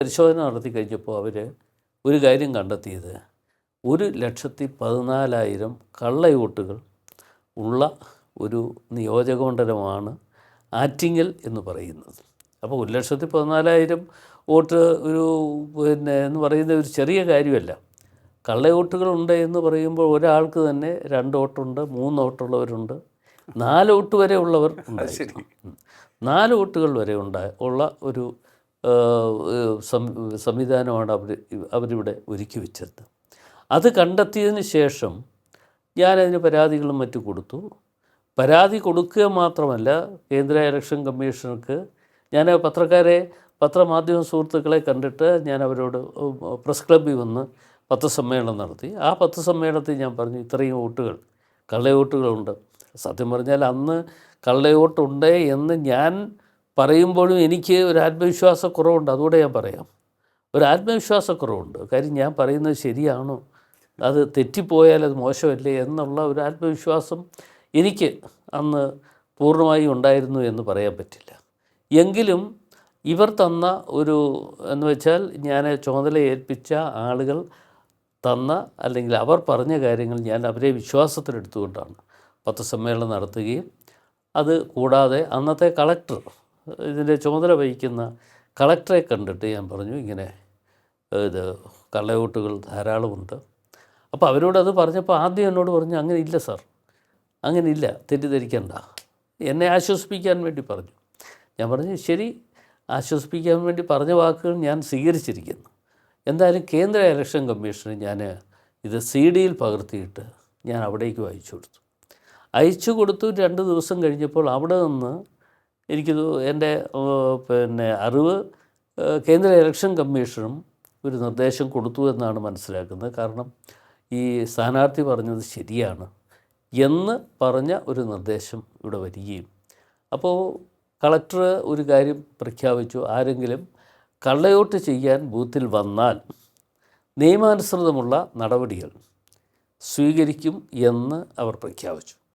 പരിശോധന നടത്തി കഴിഞ്ഞപ്പോൾ അവർ ഒരു കാര്യം കണ്ടെത്തിയത് 1,14,000 കള്ളവോട്ടുകൾ ഉള്ള ഒരു നിയോജകമണ്ഡലമാണ് ആറ്റിങ്ങൽ എന്ന് പറയുന്നത്. അപ്പോൾ 1,14,000 വോട്ട് എന്ന് പറയുന്ന ഒരു ചെറിയ കാര്യമല്ല. കള്ളവോട്ടുകളുണ്ട് എന്ന് പറയുമ്പോൾ ഒരാൾക്ക് തന്നെ 2 വോട്ടുണ്ട്, 3 വോട്ടുള്ളവരുണ്ട്, 4 വോട്ട് വരെ ഉള്ളവർ ഉണ്ടായിരുന്നു. 4 വോട്ടുകൾ വരെ ഉള്ള ഒരു സംവിധാനമാണ് അവരിവിടെ ഒരുക്കി വെച്ചത്. അത് കണ്ടെത്തിയതിന് ശേഷം ഞാനതിന് പരാതികളും മറ്റും കൊടുത്തു. പരാതി കൊടുക്കുക മാത്രമല്ല, കേന്ദ്ര ഇലക്ഷൻ കമ്മീഷണർക്ക് ഞാൻ പത്രമാധ്യമ സുഹൃത്തുക്കളെ കണ്ടിട്ട് ഞാൻ അവരോട് പ്രസ് ക്ലബ്ബിൽ വന്ന് പത്രസമ്മേളനം നടത്തി. ആ പത്രസമ്മേളനത്തിൽ ഞാൻ പറഞ്ഞു, ഇത്രയും വോട്ടുകൾ കള്ളവോട്ടുകളുണ്ട്. സത്യം പറഞ്ഞാൽ അന്ന് കള്ളവോട്ടുണ്ട് എന്ന് ഞാൻ പറയുമ്പോഴും എനിക്ക് ഒരു ആത്മവിശ്വാസക്കുറവുണ്ട്. അതുകൂടെ ഞാൻ പറയാം, ഒരു ആത്മവിശ്വാസക്കുറവുണ്ട്. കാര്യം ഞാൻ പറയുന്നത് ശരിയാണോ, അത് തെറ്റിപ്പോയാൽ അത് മോശമല്ലേ എന്നുള്ള ഒരു ആത്മവിശ്വാസം എനിക്ക് അന്ന് പൂർണ്ണമായി ഉണ്ടായിരുന്നു എന്ന് പറയാൻ പറ്റില്ല. എങ്കിലും ഇവർ തന്ന എന്ന് വെച്ചാൽ ഞാൻ ചുമതല ഏൽപ്പിച്ച ആളുകൾ തന്ന അല്ലെങ്കിൽ അവർ പറഞ്ഞ കാര്യങ്ങൾ ഞാൻ അവരെ വിശ്വാസത്തിലെടുത്തുകൊണ്ടാണ് പത്രസമ്മേളനം നടത്തുകയും അത് കൂടാതെ അന്നത്തെ കളക്ടർ, ഇതിൻ്റെ ചുമതല വഹിക്കുന്ന കളക്ടറെ കണ്ടിട്ട് ഞാൻ പറഞ്ഞു, ഇങ്ങനെ കള്ളവോട്ടുകൾ ധാരാളമുണ്ട്. അപ്പോൾ അവരോടത് പറഞ്ഞപ്പോൾ ആദ്യം എന്നോട് പറഞ്ഞു, അങ്ങനെ ഇല്ല സാർ, അങ്ങനെ ഇല്ല, തെറ്റിദ്ധരിക്കണ്ട. എന്നെ ആശ്വസിപ്പിക്കാൻ വേണ്ടി പറഞ്ഞു. ഞാൻ പറഞ്ഞു, ശരി, ആശ്വസിപ്പിക്കാൻ വേണ്ടി പറഞ്ഞ വാക്കുകൾ ഞാൻ സ്വീകരിച്ചിരിക്കുന്നു. എന്തായാലും കേന്ദ്ര ഇലക്ഷൻ കമ്മീഷന് ഞാൻ ഇത് CD-യിൽ പകർത്തിയിട്ട് ഞാൻ അവിടേക്ക് അയച്ചു കൊടുത്തു. 2 ദിവസം കഴിഞ്ഞപ്പോൾ അവിടെ നിന്ന് എനിക്കിത് എൻ്റെ അറിവ് കേന്ദ്ര ഇലക്ഷൻ കമ്മീഷനും ഒരു നിർദ്ദേശം കൊടുത്തു എന്നാണ് മനസ്സിലാക്കുന്നത്. കാരണം ഈ സ്ഥാനാർത്ഥി പറഞ്ഞത് ശരിയാണ് എന്ന് പറഞ്ഞ ഒരു നിർദ്ദേശം ഇവിടെ വരികയും, അപ്പോൾ കളക്ടർ ഒരു കാര്യം പ്രഖ്യാപിച്ചു, ആരെങ്കിലും കള്ളവോട്ട് ചെയ്യാൻ ബൂത്തിൽ വന്നാൽ നിയമാനുസൃതമുള്ള നടപടികൾ സ്വീകരിക്കും എന്ന് അവർ പ്രഖ്യാപിച്ചു.